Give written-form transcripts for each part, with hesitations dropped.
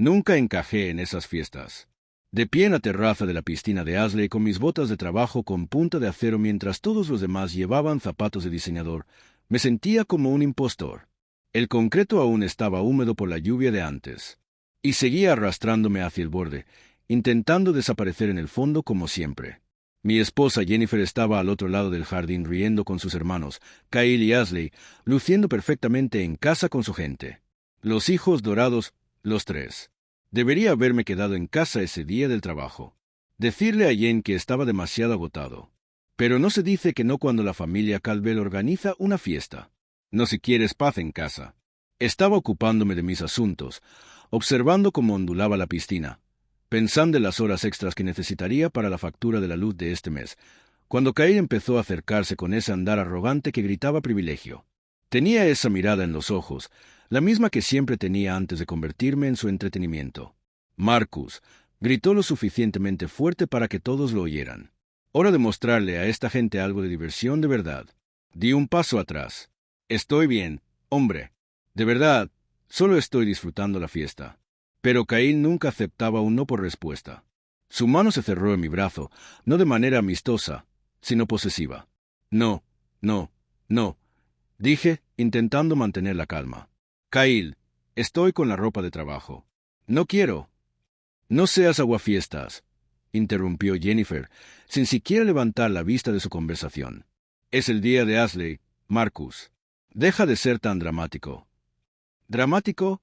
Nunca encajé en esas fiestas. De pie en la terraza de la piscina de Asley con mis botas de trabajo con punta de acero mientras todos los demás llevaban zapatos de diseñador, me sentía como un impostor. El concreto aún estaba húmedo por la lluvia de antes. Y seguía arrastrándome hacia el borde, intentando desaparecer en el fondo como siempre. Mi esposa Jennifer estaba al otro lado del jardín riendo con sus hermanos, Kyle y Asley, luciendo perfectamente en casa con su gente. Los hijos dorados, los tres. Debería haberme quedado en casa ese día del trabajo. Decirle a Jen que estaba demasiado agotado. Pero no se dice que no cuando la familia Caldwell organiza una fiesta. No si quieres paz en casa. Estaba ocupándome de mis asuntos, observando cómo ondulaba la piscina, pensando en las horas extras que necesitaría para la factura de la luz de este mes, cuando Kyle empezó a acercarse con ese andar arrogante que gritaba privilegio. Tenía esa mirada en los ojos, la misma que siempre tenía antes de convertirme en su entretenimiento. «Marcus», gritó lo suficientemente fuerte para que todos lo oyeran. «Hora de mostrarle a esta gente algo de diversión de verdad». Di un paso atrás. «Estoy bien, hombre. De verdad, solo estoy disfrutando la fiesta». Pero Kyle nunca aceptaba un no por respuesta. Su mano se cerró en mi brazo, no de manera amistosa, sino posesiva. «No, no, no», dije, intentando mantener la calma. «Kyle, estoy con la ropa de trabajo. No quiero». «No seas aguafiestas», interrumpió Jennifer, sin siquiera levantar la vista de su conversación. «Es el día de Asley, Marcus. Deja de ser tan dramático». ¿Dramático?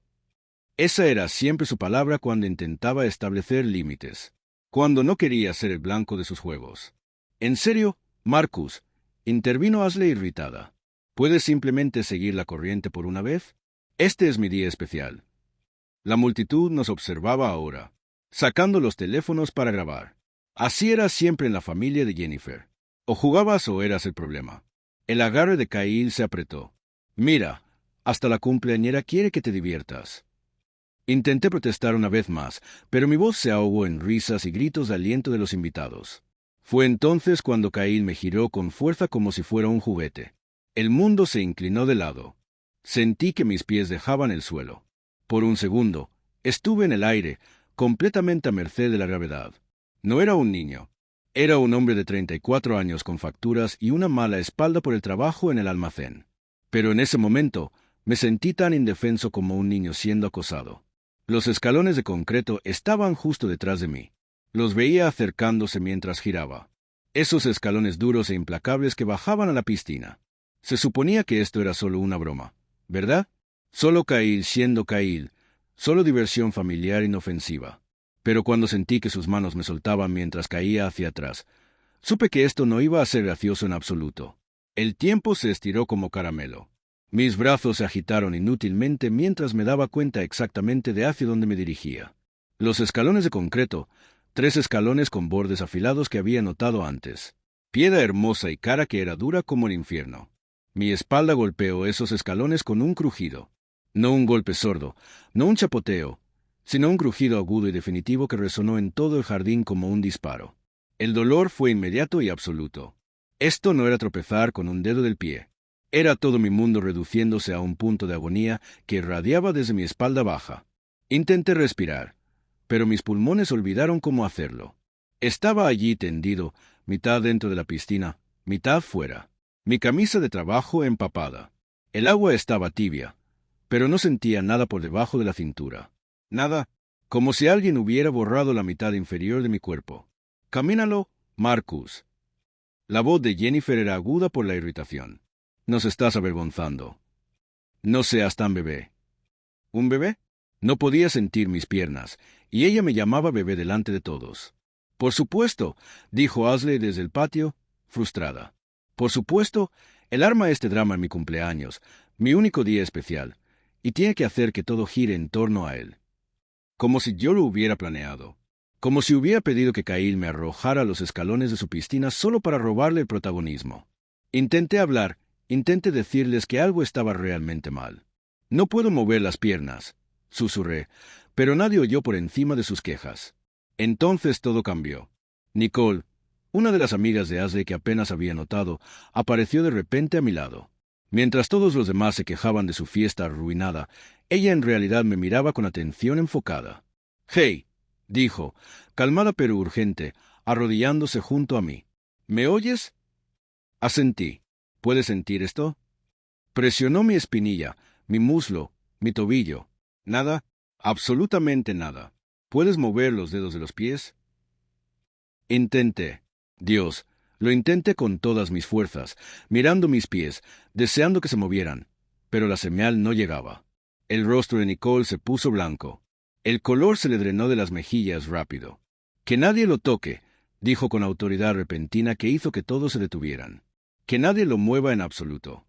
Esa era siempre su palabra cuando intentaba establecer límites, cuando no quería ser el blanco de sus juegos. «¿En serio, Marcus?», intervino Asley irritada. «¿Puedes simplemente seguir la corriente por una vez? Este es mi día especial». La multitud nos observaba ahora, sacando los teléfonos para grabar. Así era siempre en la familia de Jennifer. O jugabas o eras el problema. El agarre de Kyle se apretó. «Mira, hasta la cumpleañera quiere que te diviertas». Intenté protestar una vez más, pero mi voz se ahogó en risas y gritos de aliento de los invitados. Fue entonces cuando Kyle me giró con fuerza como si fuera un juguete. El mundo se inclinó de lado. Sentí que mis pies dejaban el suelo. Por un segundo, estuve en el aire, completamente a merced de la gravedad. No era un niño. Era un hombre de 34 años con facturas y una mala espalda por el trabajo en el almacén. Pero en ese momento, me sentí tan indefenso como un niño siendo acosado. Los escalones de concreto estaban justo detrás de mí. Los veía acercándose mientras giraba. Esos escalones duros e implacables que bajaban a la piscina. Se suponía que esto era solo una broma, ¿verdad? Solo Kyle siendo Kyle, solo diversión familiar inofensiva. Pero cuando sentí que sus manos me soltaban mientras caía hacia atrás, supe que esto no iba a ser gracioso en absoluto. El tiempo se estiró como caramelo. Mis brazos se agitaron inútilmente mientras me daba cuenta exactamente de hacia dónde me dirigía. Los escalones de concreto, 3 escalones con bordes afilados que había notado antes. Piedra hermosa y cara que era dura como el infierno. Mi espalda golpeó esos escalones con un crujido. No un golpe sordo, no un chapoteo, sino un crujido agudo y definitivo que resonó en todo el jardín como un disparo. El dolor fue inmediato y absoluto. Esto no era tropezar con un dedo del pie. Era todo mi mundo reduciéndose a un punto de agonía que irradiaba desde mi espalda baja. Intenté respirar, pero mis pulmones olvidaron cómo hacerlo. Estaba allí tendido, mitad dentro de la piscina, mitad fuera. Mi camisa de trabajo empapada. El agua estaba tibia, pero no sentía nada por debajo de la cintura. Nada, como si alguien hubiera borrado la mitad inferior de mi cuerpo. «Camínalo, Marcus». La voz de Jennifer era aguda por la irritación. «Nos estás avergonzando. No seas tan bebé». ¿Un bebé? No podía sentir mis piernas, y ella me llamaba bebé delante de todos. «Por supuesto», dijo Asley desde el patio, frustrada. «Por supuesto, él arma este drama en mi cumpleaños, mi único día especial, y tiene que hacer que todo gire en torno a él. Como si yo lo hubiera planeado. Como si hubiera pedido que Kyle me arrojara a los escalones de su piscina solo para robarle el protagonismo». Intenté hablar, intenté decirles que algo estaba realmente mal. «No puedo mover las piernas», susurré, pero nadie oyó por encima de sus quejas. Entonces todo cambió. Nicole, una de las amigas de Asley que apenas había notado, apareció de repente a mi lado. Mientras todos los demás se quejaban de su fiesta arruinada, ella en realidad me miraba con atención enfocada. Hey, dijo, calmada pero urgente, arrodillándose junto a mí. ¿Me oyes? Asentí. ¿Puedes sentir esto? Presionó mi espinilla, mi muslo, mi tobillo. Nada, absolutamente nada. ¿Puedes mover los dedos de los pies? Intenté. Dios, lo intenté con todas mis fuerzas, mirando mis pies, deseando que se movieran, pero la señal no llegaba. El rostro de Nicole se puso blanco. El color se le drenó de las mejillas rápido. Que nadie lo toque, dijo con autoridad repentina que hizo que todos se detuvieran. Que nadie lo mueva en absoluto.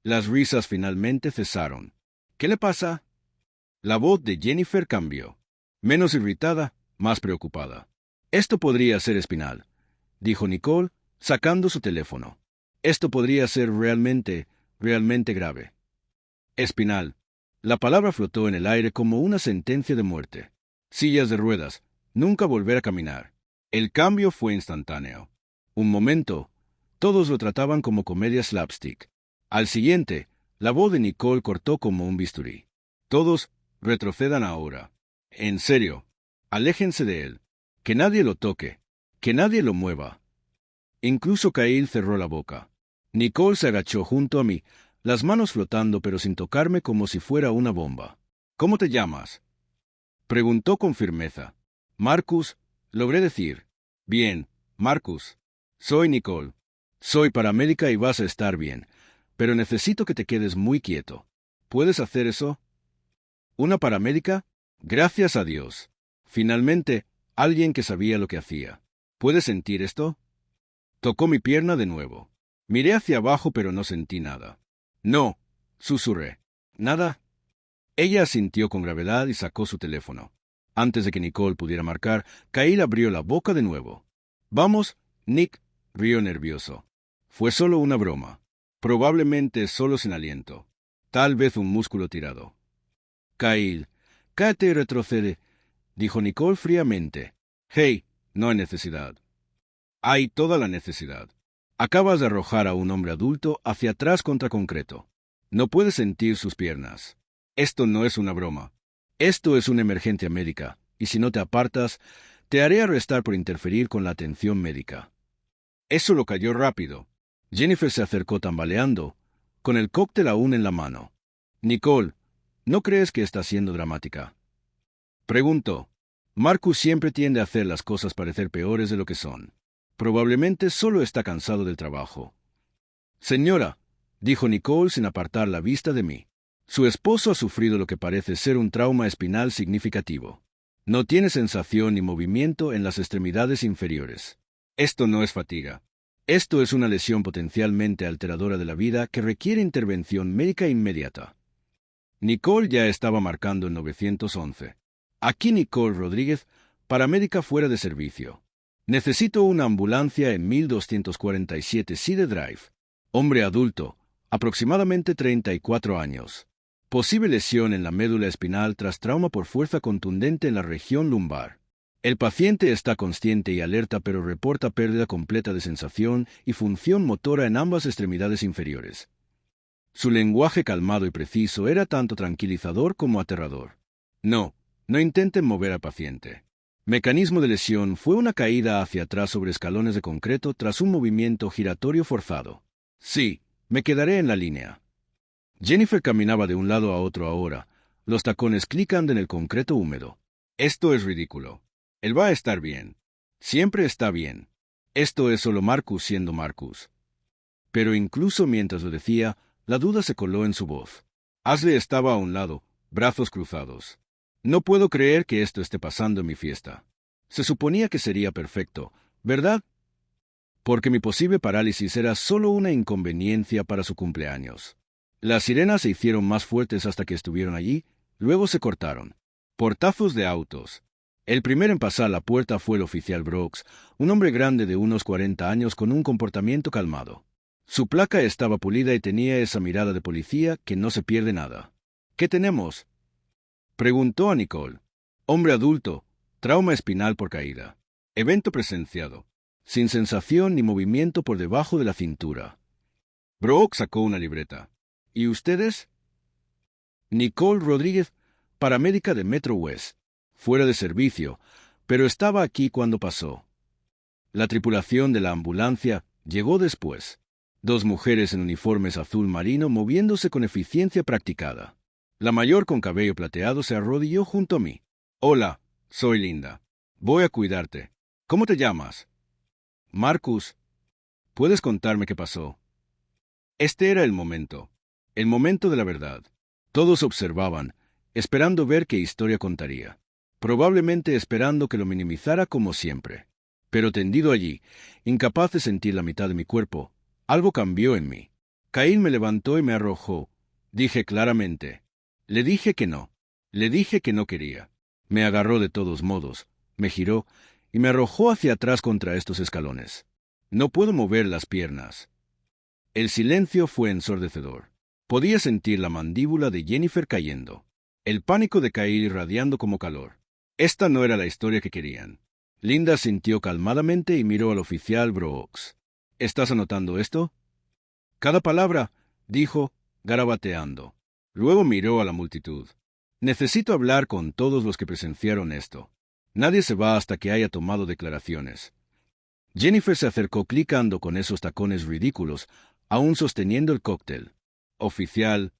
Las risas finalmente cesaron. ¿Qué le pasa? La voz de Jennifer cambió. Menos irritada, más preocupada. Esto podría ser espinal, dijo Nicole, sacando su teléfono. Esto podría ser realmente grave. Espinal. La palabra flotó en el aire como una sentencia de muerte. Sillas de ruedas. Nunca volver a caminar. El cambio fue instantáneo. Un momento. Todos lo trataban como comedia slapstick. Al siguiente, la voz de Nicole cortó como un bisturí. Todos, retrocedan ahora. En serio. Aléjense de él. Que nadie lo toque. Que nadie lo mueva. Incluso Kyle cerró la boca. Nicole se agachó junto a mí, las manos flotando pero sin tocarme como si fuera una bomba. ¿Cómo te llamas? Preguntó con firmeza. Marcus, logré decir. Bien, Marcus. Soy Nicole. Soy paramédica y vas a estar bien, pero necesito que te quedes muy quieto. ¿Puedes hacer eso? ¿Una paramédica? Gracias a Dios. Finalmente, alguien que sabía lo que hacía. ¿Puedes sentir esto? Tocó mi pierna de nuevo. Miré hacia abajo pero no sentí nada. No, susurré. ¿Nada? Ella asintió con gravedad y sacó su teléfono. Antes de que Nicole pudiera marcar, Kyle abrió la boca de nuevo. Vamos, Nick, rió nervioso. Fue solo una broma. Probablemente solo sin aliento. Tal vez un músculo tirado. Kyle, cállate y retrocede, dijo Nicole fríamente. Hey, no hay necesidad. Hay toda la necesidad. Acabas de arrojar a un hombre adulto hacia atrás contra concreto. No puedes sentir sus piernas. Esto no es una broma. Esto es una emergencia médica, y si no te apartas, te haré arrestar por interferir con la atención médica. Eso lo cayó rápido. Jennifer se acercó tambaleando, con el cóctel aún en la mano. Nicole, ¿no crees que está siendo dramática? Preguntó. Marcus siempre tiende a hacer las cosas parecer peores de lo que son. Probablemente solo está cansado del trabajo. Señora, dijo Nicole sin apartar la vista de mí. Su esposo ha sufrido lo que parece ser un trauma espinal significativo. No tiene sensación ni movimiento en las extremidades inferiores. Esto no es fatiga. Esto es una lesión potencialmente alteradora de la vida que requiere intervención médica inmediata. Nicole ya estaba marcando el 911. Aquí Nicole Rodríguez, paramédica fuera de servicio. Necesito una ambulancia en 1247 Cedar Drive. Hombre adulto, aproximadamente 34 años. Posible lesión en la médula espinal tras trauma por fuerza contundente en la región lumbar. El paciente está consciente y alerta pero reporta pérdida completa de sensación y función motora en ambas extremidades inferiores. Su lenguaje calmado y preciso era tanto tranquilizador como aterrador. No intenten mover al paciente. Mecanismo de lesión fue una caída hacia atrás sobre escalones de concreto tras un movimiento giratorio forzado. Sí, me quedaré en la línea. Jennifer caminaba de un lado a otro ahora, los tacones clicando en el concreto húmedo. Esto es ridículo. Él va a estar bien. Siempre está bien. Esto es solo Marcus siendo Marcus. Pero incluso mientras lo decía, la duda se coló en su voz. Ashley estaba a un lado, brazos cruzados. No puedo creer que esto esté pasando en mi fiesta. Se suponía que sería perfecto, ¿verdad? Porque mi posible parálisis era solo una inconveniencia para su cumpleaños. Las sirenas se hicieron más fuertes hasta que estuvieron allí, luego se cortaron. Portazos de autos. El primero en pasar la puerta fue el oficial Brooks, un hombre grande de unos 40 años con un comportamiento calmado. Su placa estaba pulida y tenía esa mirada de policía que no se pierde nada. ¿Qué tenemos?, preguntó a Nicole. Hombre adulto, trauma espinal por caída. Evento presenciado. Sin sensación ni movimiento por debajo de la cintura. Brooks sacó una libreta. ¿Y ustedes? Nicole Rodríguez, paramédica de Metro West. fuera de servicio, pero estaba aquí cuando pasó. La tripulación de la ambulancia llegó después. 2 mujeres en uniformes azul marino moviéndose con eficiencia practicada. La mayor con cabello plateado se arrodilló junto a mí. «Hola, soy Linda. Voy a cuidarte. ¿Cómo te llamas?» «Marcus. ¿Puedes contarme qué pasó?» Este era el momento de la verdad. Todos observaban, esperando ver qué historia contaría. Probablemente esperando que lo minimizara como siempre. Pero tendido allí, incapaz de sentir la mitad de mi cuerpo, algo cambió en mí. Caín me levantó y me arrojó. Dije claramente. Le dije que no. Le dije que no quería. Me agarró de todos modos, me giró y me arrojó hacia atrás contra estos escalones. No puedo mover las piernas. El silencio fue ensordecedor. Podía sentir la mandíbula de Jennifer cayendo. El pánico de Caín irradiando como calor. Esta no era la historia que querían. Linda sintió calmadamente y miró al oficial Brooks. ¿Estás anotando esto? Cada palabra, dijo, garabateando. Luego miró a la multitud. Necesito hablar con todos los que presenciaron esto. Nadie se va hasta que haya tomado declaraciones. Jennifer se acercó clicando con esos tacones ridículos, aún sosteniendo el cóctel. Oficial,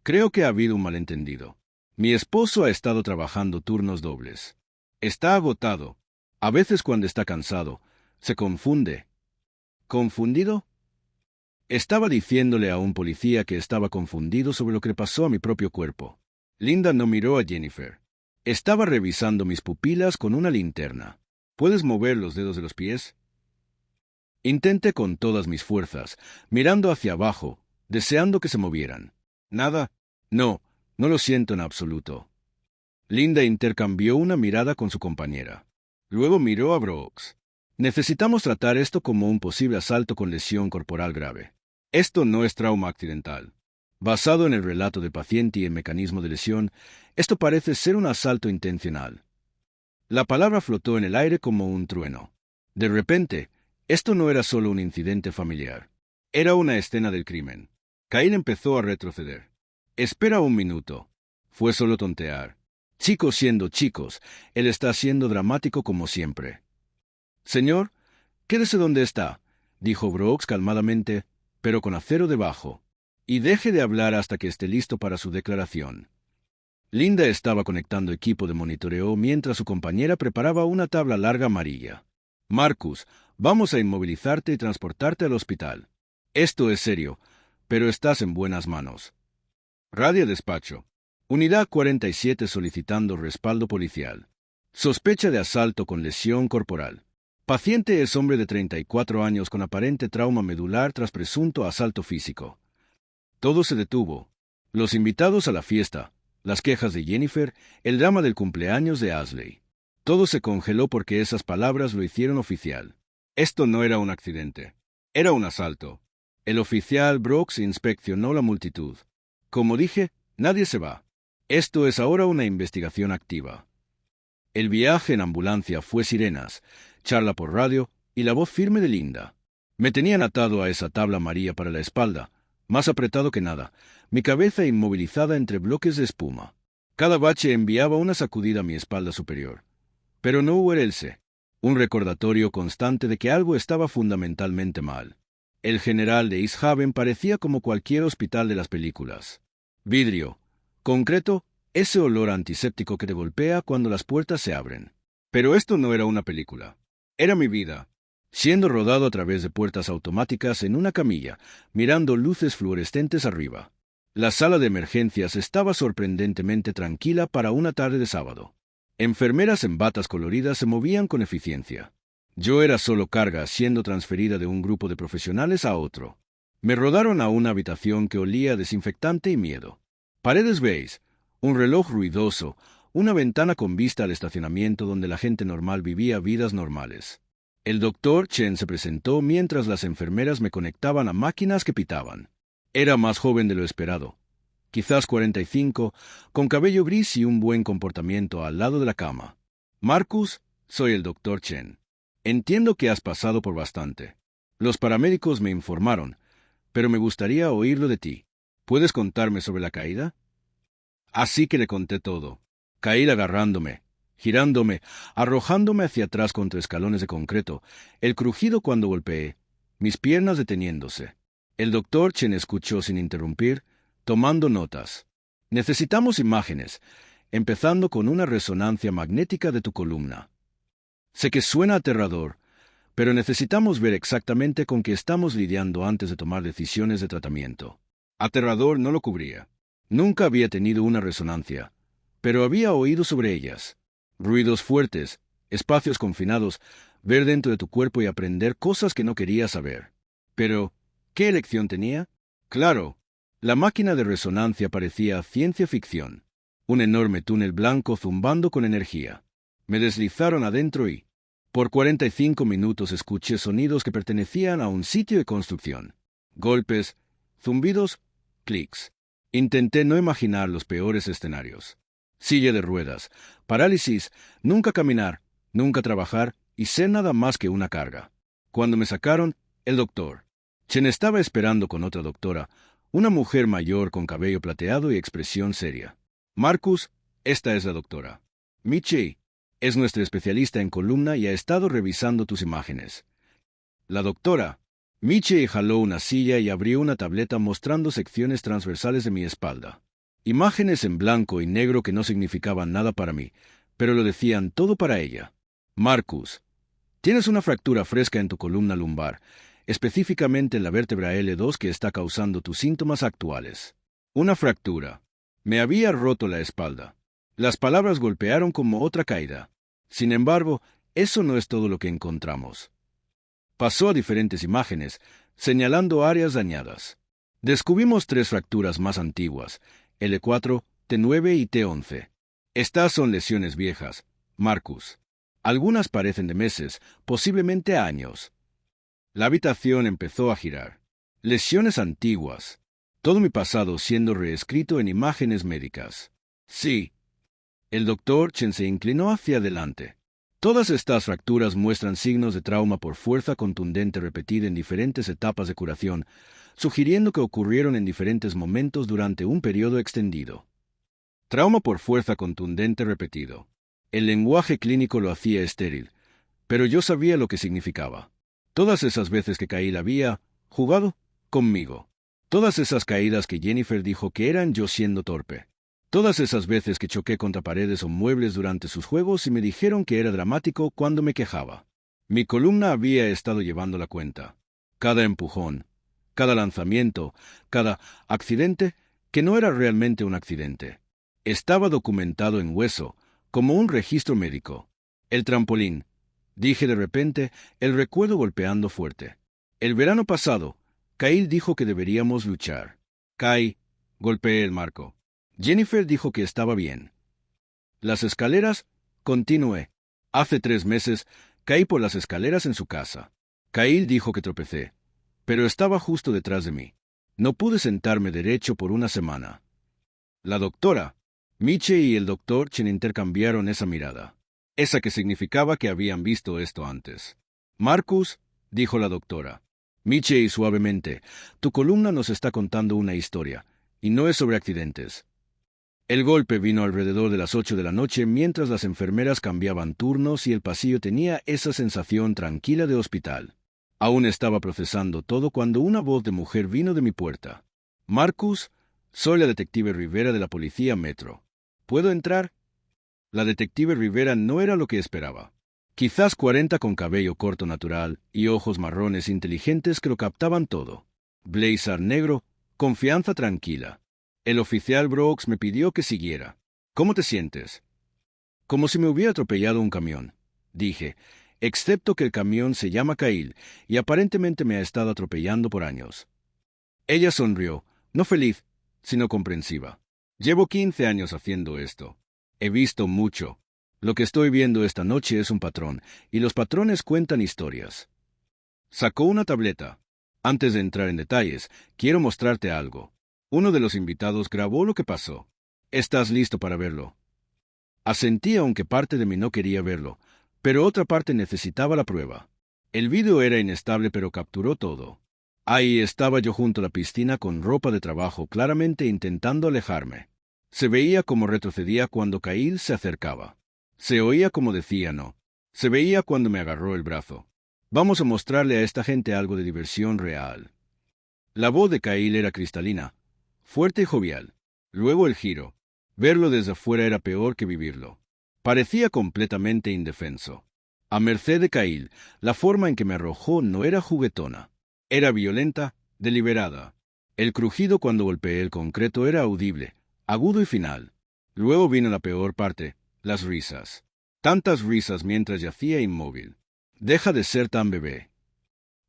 creo que ha habido un malentendido. Mi esposo ha estado trabajando turnos dobles. Está agotado. A veces cuando está cansado, se confunde. ¿Confundido? Estaba diciéndole a un policía que estaba confundido sobre lo que le pasó a mi propio cuerpo. Linda no miró a Jennifer. Estaba revisando mis pupilas con una linterna. ¿Puedes mover los dedos de los pies? Intenté con todas mis fuerzas, mirando hacia abajo, deseando que se movieran. Nada. No lo siento en absoluto. Linda intercambió una mirada con su compañera. Luego miró a Brooks. Necesitamos tratar esto como un posible asalto con lesión corporal grave. Esto no es trauma accidental. Basado en el relato del paciente y el mecanismo de lesión, esto parece ser un asalto intencional. La palabra flotó en el aire como un trueno. De repente, esto no era solo un incidente familiar. Era una escena del crimen. Caín empezó a retroceder. Espera un minuto. Fue solo tontear. Chicos siendo chicos, él está siendo dramático como siempre. Señor, quédese donde está, dijo Brooks calmadamente, pero con acero debajo, y deje de hablar hasta que esté listo para su declaración. Linda estaba conectando equipo de monitoreo mientras su compañera preparaba una tabla larga amarilla. Marcus, vamos a inmovilizarte y transportarte al hospital. Esto es serio, pero estás en buenas manos. Radio despacho. Unidad 47 solicitando respaldo policial. Sospecha de asalto con lesión corporal. Paciente es hombre de 34 años con aparente trauma medular tras presunto asalto físico. Todo se detuvo. Los invitados a la fiesta, las quejas de Jennifer, el drama del cumpleaños de Ashley. Todo se congeló porque esas palabras lo hicieron oficial. Esto no era un accidente. Era un asalto. El oficial Brooks inspeccionó la multitud. Como dije, nadie se va. Esto es ahora una investigación activa. El viaje en ambulancia fue sirenas, charla por radio y la voz firme de Linda. Me tenían atado a esa tabla amarilla para la espalda, más apretado que nada, mi cabeza inmovilizada entre bloques de espuma. Cada bache enviaba una sacudida a mi espalda superior. Pero no hubo else, un recordatorio constante de que algo estaba fundamentalmente mal. El general de East Haven parecía como cualquier hospital de las películas. Vidrio, concreto, ese olor antiséptico que te golpea cuando las puertas se abren. Pero esto no era una película. Era mi vida, siendo rodado a través de puertas automáticas en una camilla, mirando luces fluorescentes arriba. La sala de emergencias estaba sorprendentemente tranquila para una tarde de sábado. Enfermeras en batas coloridas se movían con eficiencia. Yo era solo carga siendo transferida de un grupo de profesionales a otro. Me rodaron a una habitación que olía a desinfectante y miedo. Paredes beige, un reloj ruidoso, una ventana con vista al estacionamiento donde la gente normal vivía vidas normales. El doctor Chen se presentó mientras las enfermeras me conectaban a máquinas que pitaban. Era más joven de lo esperado. Quizás 45, con cabello gris y un buen comportamiento al lado de la cama. Marcus, soy el doctor Chen. Entiendo que has pasado por bastante. Los paramédicos me informaron, pero me gustaría oírlo de ti. ¿Puedes contarme sobre la caída? Así que le conté todo. Caí agarrándome, girándome, arrojándome hacia atrás contra escalones de concreto, el crujido cuando golpeé, mis piernas deteniéndose. El doctor Chen escuchó sin interrumpir, tomando notas. Necesitamos imágenes, empezando con una resonancia magnética de tu columna. Sé que suena aterrador, pero necesitamos ver exactamente con qué estamos lidiando antes de tomar decisiones de tratamiento. Aterrador no lo cubría. Nunca había tenido una resonancia, pero había oído sobre ellas. Ruidos fuertes, espacios confinados, ver dentro de tu cuerpo y aprender cosas que no quería saber. Pero, ¿qué elección tenía? Claro, la máquina de resonancia parecía ciencia ficción. Un enorme túnel blanco zumbando con energía. Me deslizaron adentro y, por 45 minutos escuché sonidos que pertenecían a un sitio de construcción. Golpes, zumbidos, clics. Intenté no imaginar los peores escenarios. Silla de ruedas, parálisis, nunca caminar, nunca trabajar y ser nada más que una carga. Cuando me sacaron, el doctor Chen estaba esperando con otra doctora, una mujer mayor con cabello plateado y expresión seria. Marcus, esta es la doctora. Michi es nuestra especialista en columna y ha estado revisando tus imágenes. La doctora Michi jaló una silla y abrió una tableta mostrando secciones transversales de mi espalda. Imágenes en blanco y negro que no significaban nada para mí, pero lo decían todo para ella. Marcus, tienes una fractura fresca en tu columna lumbar, específicamente en la vértebra L2 que está causando tus síntomas actuales. Una fractura. Me había roto la espalda. Las palabras golpearon como otra caída. Sin embargo, eso no es todo lo que encontramos. Pasó a diferentes imágenes, señalando áreas dañadas. Descubrimos 3 fracturas más antiguas, L4, T9 y T11. Estas son lesiones viejas, Marcus. Algunas parecen de meses, posiblemente años. La habitación empezó a girar. Lesiones antiguas. Todo mi pasado siendo reescrito en imágenes médicas. Sí. El doctor Chen se inclinó hacia adelante. Todas estas fracturas muestran signos de trauma por fuerza contundente repetida en diferentes etapas de curación, sugiriendo que ocurrieron en diferentes momentos durante un periodo extendido. Trauma por fuerza contundente repetido. El lenguaje clínico lo hacía estéril, pero yo sabía lo que significaba. Todas esas veces que Kyle había jugado conmigo. Todas esas caídas que Jennifer dijo que eran yo siendo torpe. Todas esas veces que choqué contra paredes o muebles durante sus juegos y me dijeron que era dramático cuando me quejaba. Mi columna había estado llevando la cuenta. Cada empujón, cada lanzamiento, cada accidente, que no era realmente un accidente. Estaba documentado en hueso, como un registro médico. El trampolín, dije de repente, el recuerdo golpeando fuerte. El verano pasado, Kyle dijo que deberíamos luchar. Golpeé el marco. Jennifer dijo que estaba bien. Las escaleras, continué. Hace 3 meses, caí por las escaleras en su casa. Kyle dijo que tropecé, pero estaba justo detrás de mí. No pude sentarme derecho por una semana. La doctora Michi y el doctor Chen intercambiaron esa mirada. Esa que significaba que habían visto esto antes. Marcus, dijo la doctora Michi suavemente, tu columna nos está contando una historia, y no es sobre accidentes. El golpe vino alrededor de las 8 de la noche mientras las enfermeras cambiaban turnos y el pasillo tenía esa sensación tranquila de hospital. Aún estaba procesando todo cuando una voz de mujer vino de mi puerta. Marcus, soy la detective Rivera de la Policía Metro. ¿Puedo entrar? La detective Rivera no era lo que esperaba. Quizás 40 con cabello corto natural y ojos marrones inteligentes que lo captaban todo. Blazer negro, confianza tranquila. El oficial Brooks me pidió que siguiera. ¿Cómo te sientes? Como si me hubiera atropellado un camión, dije, excepto que el camión se llama Kyle y aparentemente me ha estado atropellando por años. Ella sonrió, no feliz, sino comprensiva. Llevo 15 años haciendo esto. He visto mucho. Lo que estoy viendo esta noche es un patrón, y los patrones cuentan historias. Sacó una tableta. Antes de entrar en detalles, quiero mostrarte algo. Uno de los invitados grabó lo que pasó. ¿Estás listo para verlo? Asentí aunque parte de mí no quería verlo, pero otra parte necesitaba la prueba. El vídeo era inestable pero capturó todo. Ahí estaba yo junto a la piscina con ropa de trabajo claramente intentando alejarme. Se veía como retrocedía cuando Kyle se acercaba. Se oía como decía no. Se veía cuando me agarró el brazo. Vamos a mostrarle a esta gente algo de diversión real. La voz de Kyle era cristalina, fuerte y jovial. Luego el giro. Verlo desde afuera era peor que vivirlo. Parecía completamente indefenso. A merced de Kyle, la forma en que me arrojó no era juguetona. Era violenta, deliberada. El crujido cuando golpeé el concreto era audible, agudo y final. Luego vino la peor parte, las risas. Tantas risas mientras yacía inmóvil. Deja de ser tan bebé.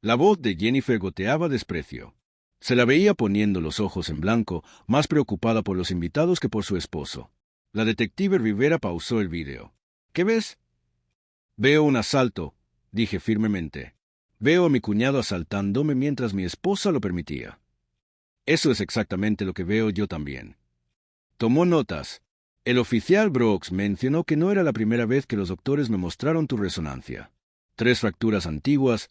La voz de Jennifer goteaba desprecio. Se la veía poniendo los ojos en blanco, más preocupada por los invitados que por su esposo. La detective Rivera pausó el vídeo. ¿Qué ves? Veo un asalto, dije firmemente. Veo a mi cuñado asaltándome mientras mi esposa lo permitía. Eso es exactamente lo que veo yo también. Tomó notas. El oficial Brooks mencionó que no era la primera vez que los doctores me mostraron tu resonancia. 3 fracturas antiguas,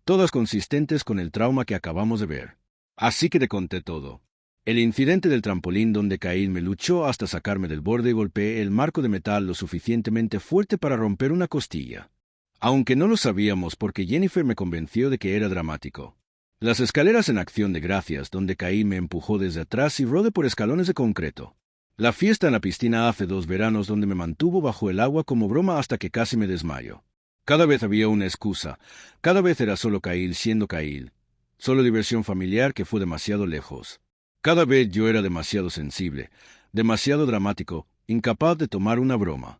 todas consistentes con el trauma que acabamos de ver. Así que te conté todo. El incidente del trampolín donde Kyle me luchó hasta sacarme del borde y golpeé el marco de metal lo suficientemente fuerte para romper una costilla. Aunque no lo sabíamos porque Jennifer me convenció de que era dramático. Las escaleras en acción de gracias donde Kyle me empujó desde atrás y rodé por escalones de concreto. La fiesta en la piscina hace 2 veranos donde me mantuvo bajo el agua como broma hasta que casi me desmayo. Cada vez había una excusa. Cada vez era solo Kyle siendo Kyle. Solo diversión familiar que fue demasiado lejos. Cada vez yo era demasiado sensible, demasiado dramático, incapaz de tomar una broma.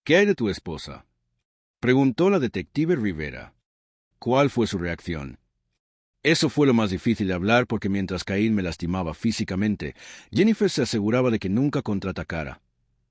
¿Qué hay de tu esposa?, preguntó la detective Rivera. ¿Cuál fue su reacción? Eso fue lo más difícil de hablar porque mientras Kyle me lastimaba físicamente, Jennifer se aseguraba de que nunca contraatacara,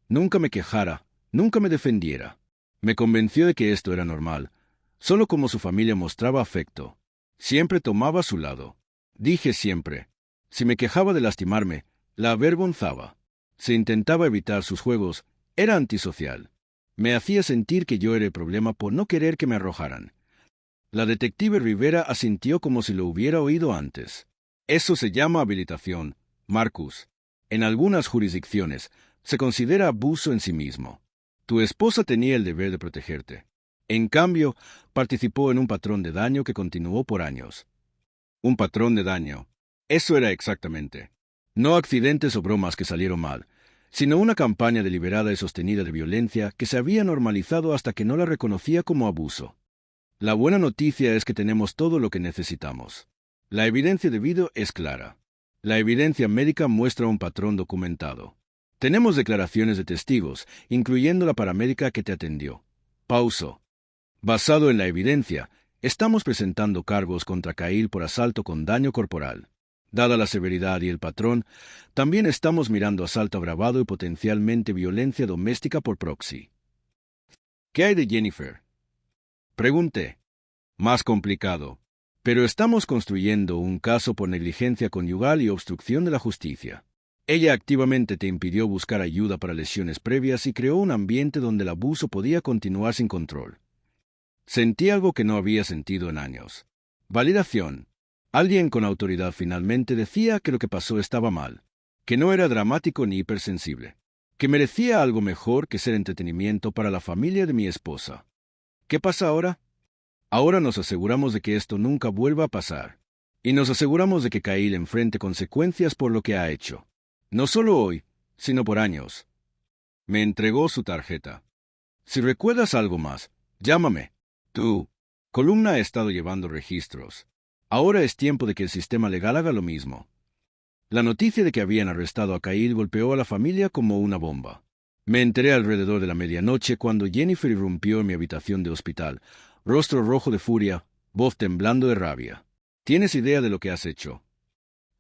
nunca me quejara, nunca me defendiera. Me convenció de que esto era normal, solo como su familia mostraba afecto. Siempre tomaba su lado. Dije siempre. Si me quejaba de lastimarme, la avergonzaba. Si intentaba evitar sus juegos, era antisocial. Me hacía sentir que yo era el problema por no querer que me arrojaran. La detective Rivera asintió como si lo hubiera oído antes. Eso se llama habilitación, Marcus. En algunas jurisdicciones, se considera abuso en sí mismo. Tu esposa tenía el deber de protegerte. En cambio, participó en un patrón de daño que continuó por años. Un patrón de daño. Eso era exactamente. No accidentes o bromas que salieron mal, sino una campaña deliberada y sostenida de violencia que se había normalizado hasta que no la reconocía como abuso. La buena noticia es que tenemos todo lo que necesitamos. La evidencia de video es clara. La evidencia médica muestra un patrón documentado. Tenemos declaraciones de testigos, incluyendo la paramédica que te atendió. Pausó. Basado en la evidencia, estamos presentando cargos contra Kyle por asalto con daño corporal. Dada la severidad y el patrón, también estamos mirando asalto agravado y potencialmente violencia doméstica por proxy. ¿Qué hay de Jennifer?, pregunté. Más complicado. Pero estamos construyendo un caso por negligencia conyugal y obstrucción de la justicia. Ella activamente te impidió buscar ayuda para lesiones previas y creó un ambiente donde el abuso podía continuar sin control. Sentí algo que no había sentido en años. Validación. Alguien con autoridad finalmente decía que lo que pasó estaba mal, que no era dramático ni hipersensible, que merecía algo mejor que ser entretenimiento para la familia de mi esposa. ¿Qué pasa ahora? Ahora nos aseguramos de que esto nunca vuelva a pasar. Y nos aseguramos de que Kyle enfrente consecuencias por lo que ha hecho. No solo hoy, sino por años. Me entregó su tarjeta. Si recuerdas algo más, llámame. Tú. Columna ha estado llevando registros. Ahora es tiempo de que el sistema legal haga lo mismo. La noticia de que habían arrestado a Kyle golpeó a la familia como una bomba. Me enteré alrededor de la medianoche cuando Jennifer irrumpió en mi habitación de hospital, rostro rojo de furia, voz temblando de rabia. ¿Tienes idea de lo que has hecho?,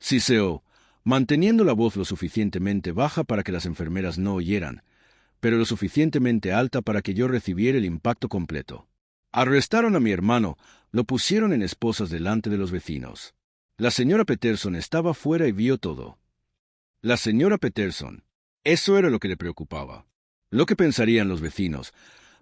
siseó, manteniendo la voz lo suficientemente baja para que las enfermeras no oyeran, pero lo suficientemente alta para que yo recibiera el impacto completo. Arrestaron a mi hermano, lo pusieron en esposas delante de los vecinos. La señora Peterson estaba fuera y vio todo. La señora Peterson. Eso era lo que le preocupaba. Lo que pensarían los vecinos,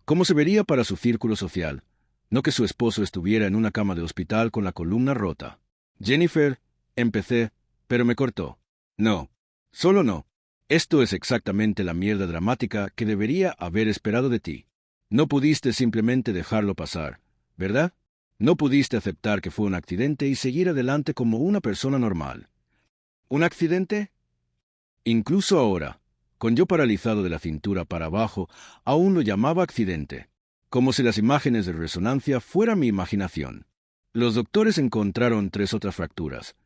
cómo se vería para su círculo social, no que su esposo estuviera en una cama de hospital con la columna rota. Jennifer, empecé, pero me cortó. No, solo no. Esto es exactamente la mierda dramática que debería haber esperado de ti. No pudiste simplemente dejarlo pasar, ¿verdad? No pudiste aceptar que fue un accidente y seguir adelante como una persona normal. ¿Un accidente? Incluso ahora, con yo paralizado de la cintura para abajo, aún lo llamaba accidente, como si las imágenes de resonancia fueran mi imaginación. Los doctores encontraron 3 otras fracturas,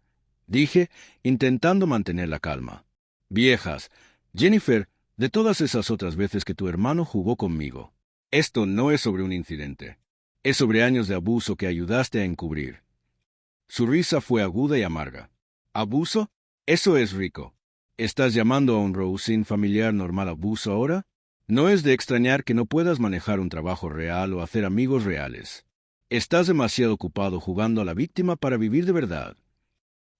dije, intentando mantener la calma. Viejas, Jennifer, de todas esas otras veces que tu hermano jugó conmigo. Esto no es sobre un incidente. Es sobre años de abuso que ayudaste a encubrir. Su risa fue aguda y amarga. ¿Abuso? Eso es rico. ¿Estás llamando a un rousing familiar normal abuso ahora? No es de extrañar que no puedas manejar un trabajo real o hacer amigos reales. Estás demasiado ocupado jugando a la víctima para vivir de verdad.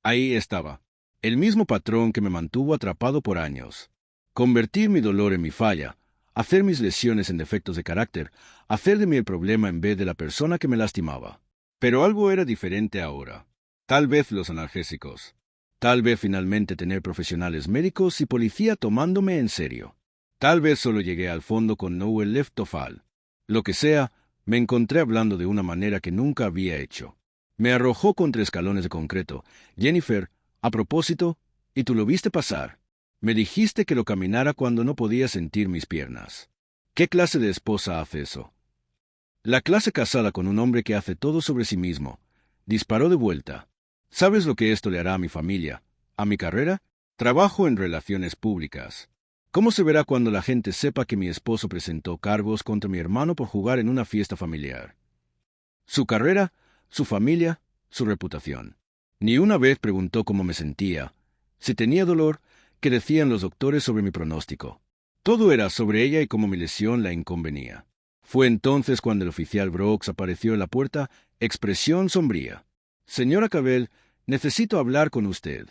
Ahí estaba, el mismo patrón que me mantuvo atrapado por años. Convertir mi dolor en mi falla, hacer mis lesiones en defectos de carácter, hacer de mí el problema en vez de la persona que me lastimaba. Pero algo era diferente ahora. Tal vez los analgésicos. Tal vez finalmente tener profesionales médicos y policía tomándome en serio. Tal vez solo llegué al fondo con Nowhere Left to Fall. Lo que sea, me encontré hablando de una manera que nunca había hecho. Me arrojó contra escalones de concreto. Jennifer, a propósito, y tú lo viste pasar. Me dijiste que lo caminara cuando no podía sentir mis piernas. ¿Qué clase de esposa hace eso? La clase casada con un hombre que hace todo sobre sí mismo. Disparó de vuelta. ¿Sabes lo que esto le hará a mi familia? ¿A mi carrera? Trabajo en relaciones públicas. ¿Cómo se verá cuando la gente sepa que mi esposo presentó cargos contra mi hermano por jugar en una fiesta familiar? Su carrera, su familia, su reputación. Ni una vez preguntó cómo me sentía, si tenía dolor, qué decían los doctores sobre mi pronóstico. Todo era sobre ella y cómo mi lesión la inconvenía. Fue entonces cuando el oficial Brooks apareció en la puerta, expresión sombría. Señora Cavell, necesito hablar con usted.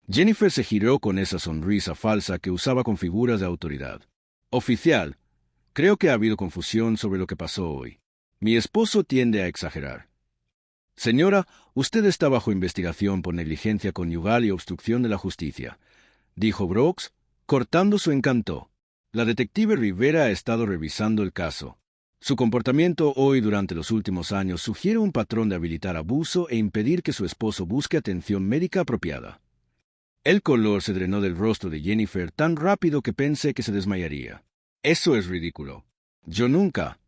Jennifer se giró con esa sonrisa falsa que usaba con figuras de autoridad. Oficial, creo que ha habido confusión sobre lo que pasó hoy. Mi esposo tiende a exagerar. Señora, usted está bajo investigación por negligencia conyugal y obstrucción de la justicia, dijo Brooks, cortando su encanto. La detective Rivera ha estado revisando el caso. Su comportamiento hoy durante los últimos años sugiere un patrón de habilitar abuso e impedir que su esposo busque atención médica apropiada. El color se drenó del rostro de Jennifer tan rápido que pensé que se desmayaría. Eso es ridículo. Yo nunca.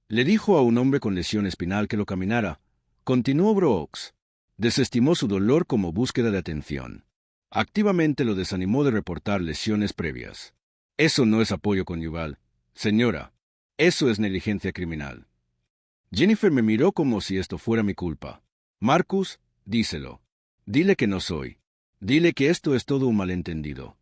Le dijo a un hombre con lesión espinal que lo caminara. Continuó Brooks. Desestimó su dolor como búsqueda de atención. Activamente lo desanimó de reportar lesiones previas. Eso no es apoyo conyugal, señora. Eso es negligencia criminal. Jennifer me miró como si esto fuera mi culpa. Marcus, díselo. Dile que no soy. Dile que esto es todo un malentendido.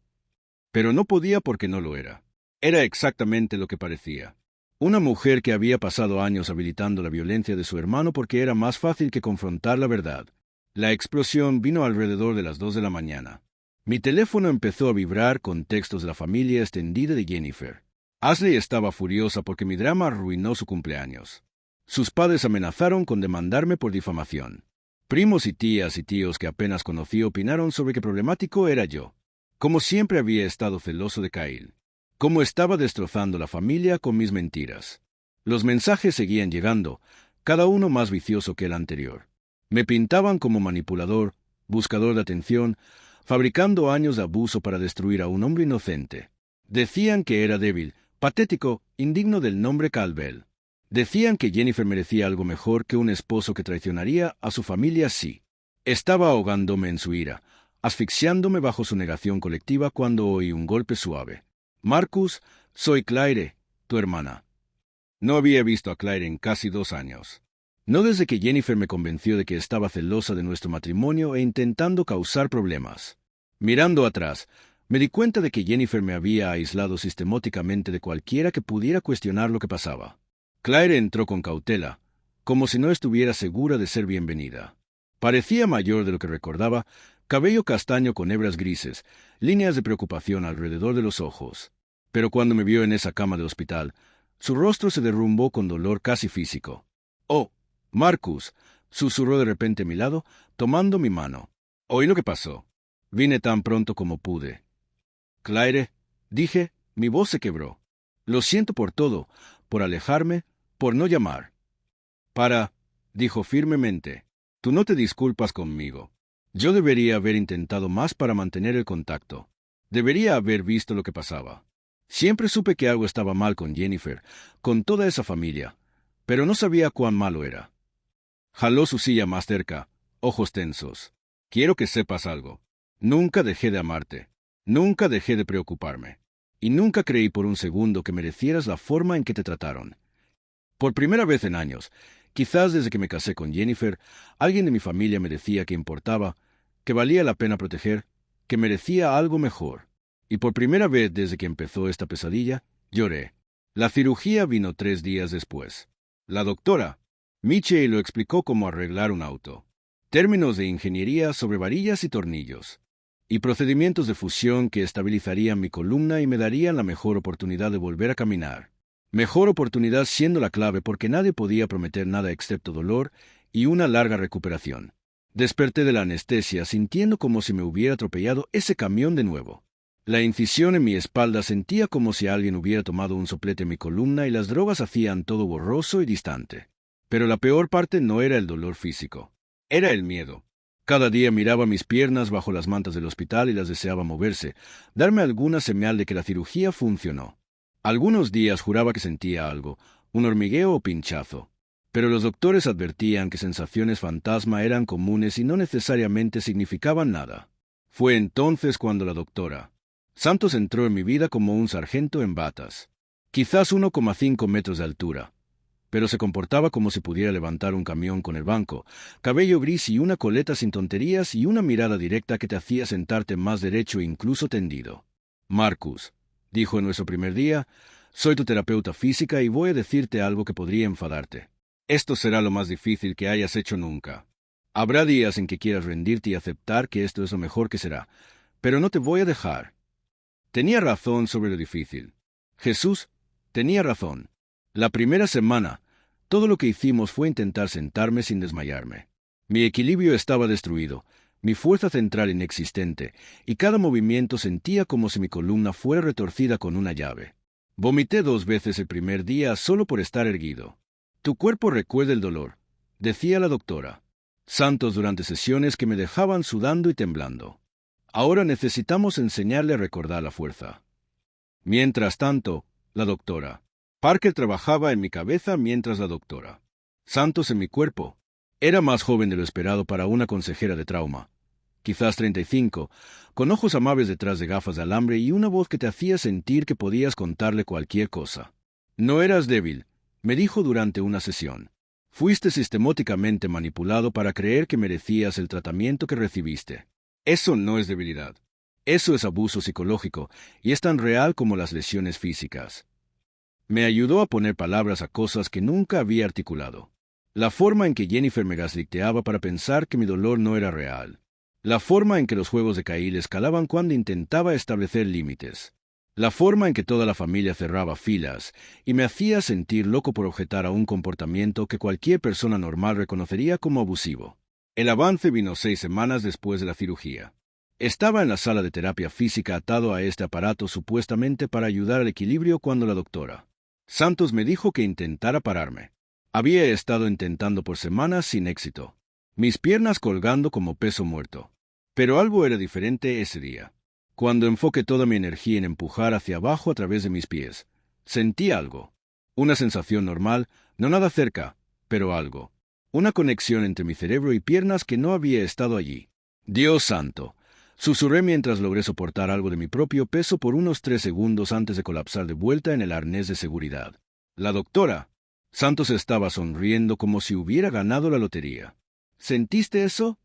Pero no podía porque no lo era. Era exactamente lo que parecía. Una mujer que había pasado años habilitando la violencia de su hermano porque era más fácil que confrontar la verdad. La explosión vino alrededor de las 2 de la mañana. Mi teléfono empezó a vibrar con textos de la familia extendida de Jennifer. Ashley estaba furiosa porque mi drama arruinó su cumpleaños. Sus padres amenazaron con demandarme por difamación. Primos y tías y tíos que apenas conocí opinaron sobre qué problemático era yo. Como siempre había estado celoso de Kyle. Cómo estaba destrozando la familia con mis mentiras. Los mensajes seguían llegando, cada uno más vicioso que el anterior. Me pintaban como manipulador, buscador de atención, fabricando años de abuso para destruir a un hombre inocente. Decían que era débil, patético, indigno del nombre Caldwell. Decían que Jennifer merecía algo mejor que un esposo que traicionaría a su familia así. Estaba ahogándome en su ira, asfixiándome bajo su negación colectiva cuando oí un golpe suave. Marcus, soy Claire, tu hermana. No había visto a Claire en casi 2 años. No desde que Jennifer me convenció de que estaba celosa de nuestro matrimonio e intentando causar problemas. Mirando atrás, me di cuenta de que Jennifer me había aislado sistemáticamente de cualquiera que pudiera cuestionar lo que pasaba. Claire entró con cautela, como si no estuviera segura de ser bienvenida. Parecía mayor de lo que recordaba, cabello castaño con hebras grises, líneas de preocupación alrededor de los ojos. Pero cuando me vio en esa cama de hospital, su rostro se derrumbó con dolor casi físico. «Oh, Marcus», susurró de repente a mi lado, tomando mi mano. Oí lo que pasó. Vine tan pronto como pude. Claire, dije, mi voz se quebró. Lo siento por todo, por alejarme, por no llamar. Dijo firmemente, tú no te disculpas conmigo. Yo debería haber intentado más para mantener el contacto. Debería haber visto lo que pasaba. Siempre supe que algo estaba mal con Jennifer, con toda esa familia, pero no sabía cuán malo era. Jaló su silla más cerca, ojos tensos. Quiero que sepas algo. Nunca dejé de amarte. Nunca dejé de preocuparme. Y nunca creí por un segundo que merecieras la forma en que te trataron. Por primera vez en años, quizás desde que me casé con Jennifer, alguien de mi familia me decía que importaba, que valía la pena proteger, que merecía algo mejor. Y por primera vez desde que empezó esta pesadilla, lloré. La cirugía vino 3 días después. La doctora, Michie, lo explicó cómo arreglar un auto. Términos de ingeniería sobre varillas y tornillos. Y procedimientos de fusión que estabilizarían mi columna y me darían la mejor oportunidad de volver a caminar. Mejor oportunidad siendo la clave porque nadie podía prometer nada excepto dolor y una larga recuperación. Desperté de la anestesia sintiendo como si me hubiera atropellado ese camión de nuevo. La incisión en mi espalda sentía como si alguien hubiera tomado un soplete en mi columna y las drogas hacían todo borroso y distante. Pero la peor parte no era el dolor físico. Era el miedo. Cada día miraba mis piernas bajo las mantas del hospital y las deseaba moverse, darme alguna señal de que la cirugía funcionó. Algunos días juraba que sentía algo, un hormigueo o pinchazo. Pero los doctores advertían que sensaciones fantasma eran comunes y no necesariamente significaban nada. Fue entonces cuando la doctora Santos entró en mi vida como un sargento en batas. Quizás 1,5 metros de altura, pero se comportaba como si pudiera levantar un camión con el banco, cabello gris y una coleta sin tonterías y una mirada directa que te hacía sentarte más derecho e incluso tendido. Marcus, dijo en nuestro primer día, soy tu terapeuta física y voy a decirte algo que podría enfadarte. Esto será lo más difícil que hayas hecho nunca. Habrá días en que quieras rendirte y aceptar que esto es lo mejor que será, pero no te voy a dejar. Tenía razón sobre lo difícil. Jesús tenía razón. La primera semana, todo lo que hicimos fue intentar sentarme sin desmayarme. Mi equilibrio estaba destruido, mi fuerza central inexistente, y cada movimiento sentía como si mi columna fuera retorcida con una llave. Vomité 2 veces el primer día solo por estar erguido. Tu cuerpo recuerda el dolor, decía la doctora Santos durante sesiones que me dejaban sudando y temblando. Ahora necesitamos enseñarle a recordar la fuerza. Mientras tanto, la doctora Parker trabajaba en mi cabeza mientras la doctora Santos en mi cuerpo. Era más joven de lo esperado para una consejera de trauma. Quizás 35, con ojos amables detrás de gafas de alambre y una voz que te hacía sentir que podías contarle cualquier cosa. No eras débil, me dijo durante una sesión. Fuiste sistemáticamente manipulado para creer que merecías el tratamiento que recibiste. Eso no es debilidad. Eso es abuso psicológico y es tan real como las lesiones físicas. Me ayudó a poner palabras a cosas que nunca había articulado. La forma en que Jennifer me gasliteaba para pensar que mi dolor no era real. La forma en que los juegos de Kyle escalaban cuando intentaba establecer límites. La forma en que toda la familia cerraba filas y me hacía sentir loco por objetar a un comportamiento que cualquier persona normal reconocería como abusivo. El avance vino 6 semanas después de la cirugía. Estaba en la sala de terapia física atado a este aparato supuestamente para ayudar al equilibrio cuando la doctora Santos me dijo que intentara pararme. Había estado intentando por semanas sin éxito. Mis piernas colgando como peso muerto. Pero algo era diferente ese día. Cuando enfoqué toda mi energía en empujar hacia abajo a través de mis pies, sentí algo. Una sensación normal, no nada cerca, pero algo. Una conexión entre mi cerebro y piernas que no había estado allí. Dios santo. Susurré mientras logré soportar algo de mi propio peso por unos 3 segundos antes de colapsar de vuelta en el arnés de seguridad. La doctora Santos estaba sonriendo como si hubiera ganado la lotería. ¿Sentiste eso?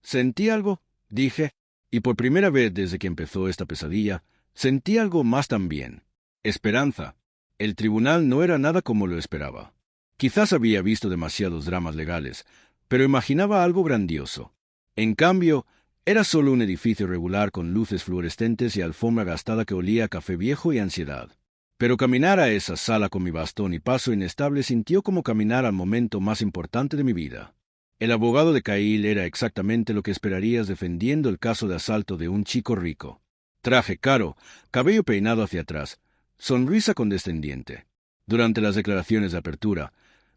Sentí algo, dije, y por primera vez desde que empezó esta pesadilla, sentí algo más también. Esperanza. El tribunal no era nada como lo esperaba. Quizás había visto demasiados dramas legales, pero imaginaba algo grandioso. En cambio, era solo un edificio regular con luces fluorescentes y alfombra gastada que olía a café viejo y ansiedad. Pero caminar a esa sala con mi bastón y paso inestable sintió como caminar al momento más importante de mi vida. El abogado de Kyle era exactamente lo que esperarías defendiendo el caso de asalto de un chico rico. Traje caro, cabello peinado hacia atrás, sonrisa condescendiente. Durante las declaraciones de apertura,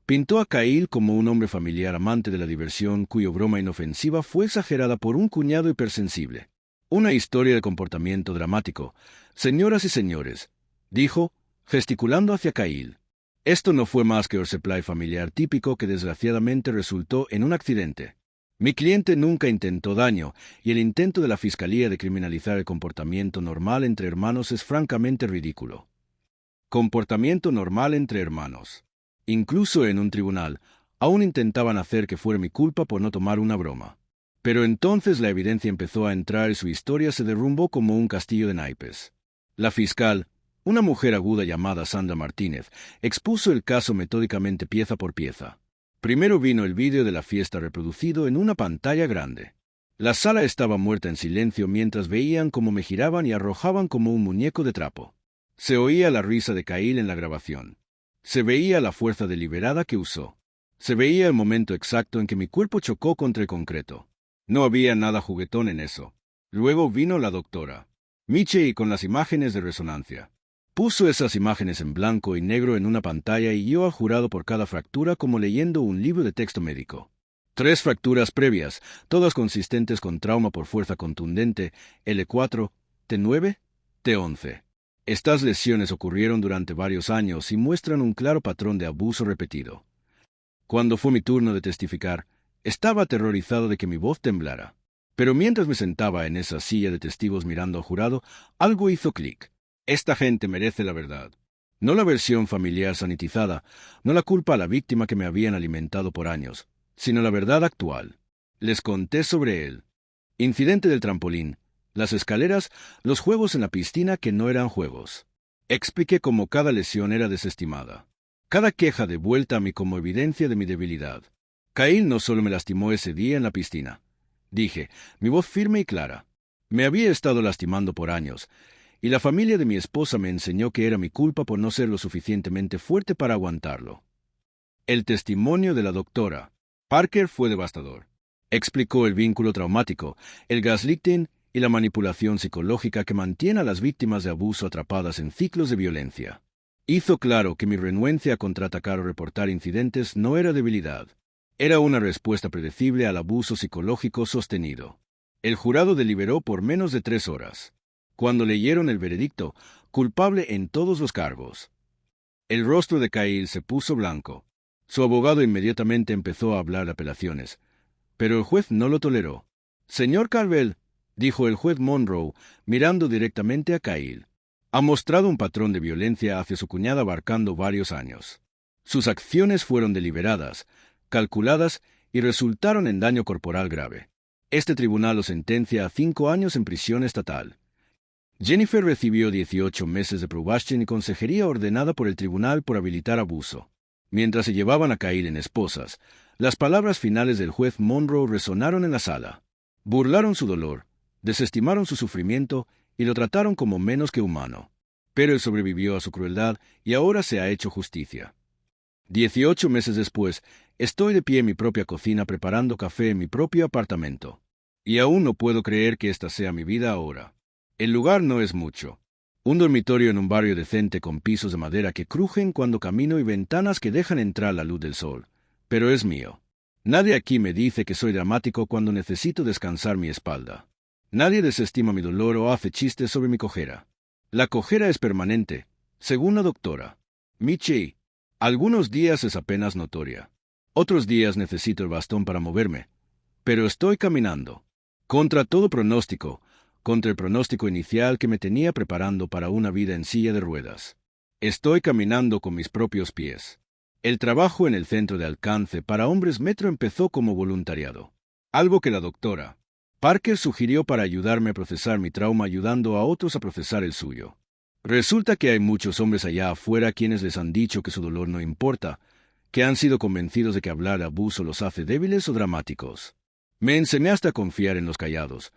pintó a Cahill como un hombre familiar amante de la diversión cuya broma inofensiva fue exagerada por un cuñado hipersensible. Una historia de comportamiento dramático. Señoras y señores, dijo, gesticulando hacia Cahill. Esto no fue más que horseplay familiar típico que desgraciadamente resultó en un accidente. Mi cliente nunca intentó daño, y el intento de la Fiscalía de criminalizar el comportamiento normal entre hermanos es francamente ridículo. Comportamiento normal entre hermanos. Incluso en un tribunal, aún intentaban hacer que fuera mi culpa por no tomar una broma. Pero entonces la evidencia empezó a entrar y su historia se derrumbó como un castillo de naipes. La fiscal, una mujer aguda llamada Sandra Martínez, expuso el caso metódicamente pieza por pieza. Primero vino el vídeo de la fiesta reproducido en una pantalla grande. La sala estaba muerta en silencio mientras veían cómo me giraban y arrojaban como un muñeco de trapo. Se oía la risa de Cahill en la grabación. Se veía la fuerza deliberada que usó. Se veía el momento exacto en que mi cuerpo chocó contra el concreto. No había nada juguetón en eso. Luego vino la doctora Michie con las imágenes de resonancia. Puso esas imágenes en blanco y negro en una pantalla y guió al jurado por cada fractura como leyendo un libro de texto médico. 3 fracturas previas, todas consistentes con trauma por fuerza contundente, L4, T9, T11. Estas lesiones ocurrieron durante varios años y muestran un claro patrón de abuso repetido. Cuando fue mi turno de testificar, estaba aterrorizado de que mi voz temblara. Pero mientras me sentaba en esa silla de testigos mirando al jurado, algo hizo clic. Esta gente merece la verdad. No la versión familiar sanitizada, no la culpa a la víctima que me habían alimentado por años, sino la verdad actual. Les conté sobre él. Incidente del trampolín, las escaleras, los juegos en la piscina que no eran juegos. Expliqué cómo cada lesión era desestimada. Cada queja devuelta a mí como evidencia de mi debilidad. Cahill no solo me lastimó ese día en la piscina. Dije, mi voz firme y clara. Me había estado lastimando por años, y la familia de mi esposa me enseñó que era mi culpa por no ser lo suficientemente fuerte para aguantarlo. El testimonio de la doctora Parker fue devastador. Explicó el vínculo traumático, el gaslighting y la manipulación psicológica que mantiene a las víctimas de abuso atrapadas en ciclos de violencia. Hizo claro que mi renuencia a contraatacar o reportar incidentes no era debilidad. Era una respuesta predecible al abuso psicológico sostenido. El jurado deliberó por menos de 3 horas. Cuando leyeron el veredicto, culpable en todos los cargos. El rostro de Cahill se puso blanco. Su abogado inmediatamente empezó a hablar de apelaciones, pero el juez no lo toleró. «Señor Carvel», dijo el juez Monroe, mirando directamente a Cahill, «ha mostrado un patrón de violencia hacia su cuñada abarcando varios años. Sus acciones fueron deliberadas, calculadas y resultaron en daño corporal grave. Este tribunal lo sentencia a 5 años en prisión estatal». Jennifer recibió 18 meses de probation y consejería ordenada por el tribunal por habilitar abuso. Mientras se llevaban a Cahill en esposas, las palabras finales del juez Monroe resonaron en la sala. Burlaron su dolor, desestimaron su sufrimiento y lo trataron como menos que humano. Pero él sobrevivió a su crueldad y ahora se ha hecho justicia. 18 meses después, estoy de pie en mi propia cocina preparando café en mi propio apartamento. Y aún no puedo creer que esta sea mi vida ahora. El lugar no es mucho. Un dormitorio en un barrio decente con pisos de madera que crujen cuando camino y ventanas que dejan entrar la luz del sol. Pero es mío. Nadie aquí me dice que soy dramático cuando necesito descansar mi espalda. Nadie desestima mi dolor o hace chistes sobre mi cojera. La cojera es permanente, según la doctora Michie. Algunos días es apenas notoria. Otros días necesito el bastón para moverme. Pero estoy caminando. Contra todo pronóstico, contra el pronóstico inicial que me tenía preparando para una vida en silla de ruedas. Estoy caminando con mis propios pies. El trabajo en el centro de alcance para hombres Metro empezó como voluntariado, algo que la doctora Parker sugirió para ayudarme a procesar mi trauma ayudando a otros a procesar el suyo. Resulta que hay muchos hombres allá afuera quienes les han dicho que su dolor no importa, que han sido convencidos de que hablar de abuso los hace débiles o dramáticos. Me enseñaste a confiar en los callados,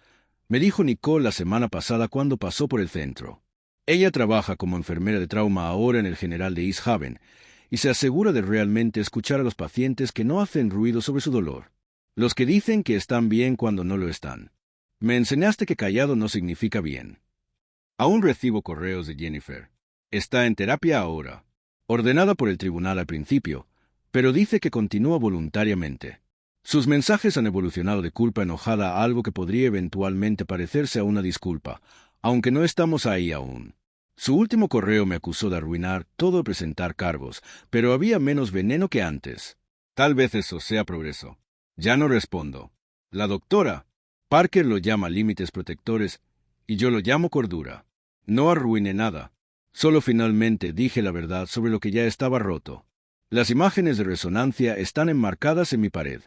me dijo Nicole la semana pasada cuando pasó por el centro. Ella trabaja como enfermera de trauma ahora en el General de East Haven y se asegura de realmente escuchar a los pacientes que no hacen ruido sobre su dolor. Los que dicen que están bien cuando no lo están. Me enseñaste que callado no significa bien. Aún recibo correos de Jennifer. Está en terapia ahora, ordenada por el tribunal al principio, pero dice que continúa voluntariamente. Sus mensajes han evolucionado de culpa enojada a algo que podría eventualmente parecerse a una disculpa, aunque no estamos ahí aún. Su último correo me acusó de arruinar todo y presentar cargos, pero había menos veneno que antes. Tal vez eso sea progreso. Ya no respondo. La doctora Parker lo llama límites protectores y yo lo llamo cordura. No arruiné nada. Solo finalmente dije la verdad sobre lo que ya estaba roto. Las imágenes de resonancia están enmarcadas en mi pared.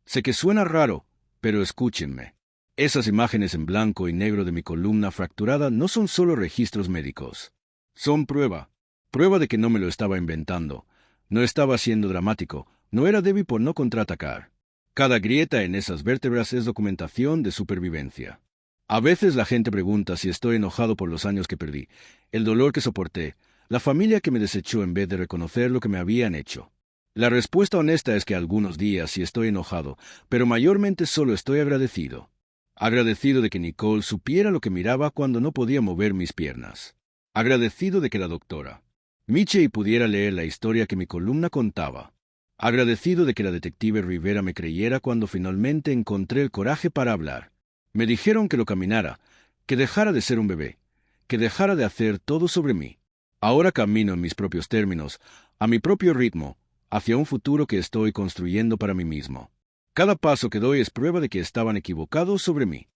Sé que suena raro, pero escúchenme. Esas imágenes en blanco y negro de mi columna fracturada no son solo registros médicos. Son prueba. Prueba de que no me lo estaba inventando. No estaba siendo dramático. No era débil por no contraatacar. Cada grieta en esas vértebras es documentación de supervivencia. A veces la gente pregunta si estoy enojado por los años que perdí, el dolor que soporté, la familia que me desechó en vez de reconocer lo que me habían hecho. La respuesta honesta es que algunos días sí estoy enojado, pero mayormente solo estoy agradecido. Agradecido de que Nicole supiera lo que miraba cuando no podía mover mis piernas. Agradecido de que la doctora Michie pudiera leer la historia que mi columna contaba. Agradecido de que la detective Rivera me creyera cuando finalmente encontré el coraje para hablar. Me dijeron que lo caminara, que dejara de ser un bebé, que dejara de hacer todo sobre mí. Ahora camino en mis propios términos, a mi propio ritmo, hacia un futuro que estoy construyendo para mí mismo. Cada paso que doy es prueba de que estaban equivocados sobre mí.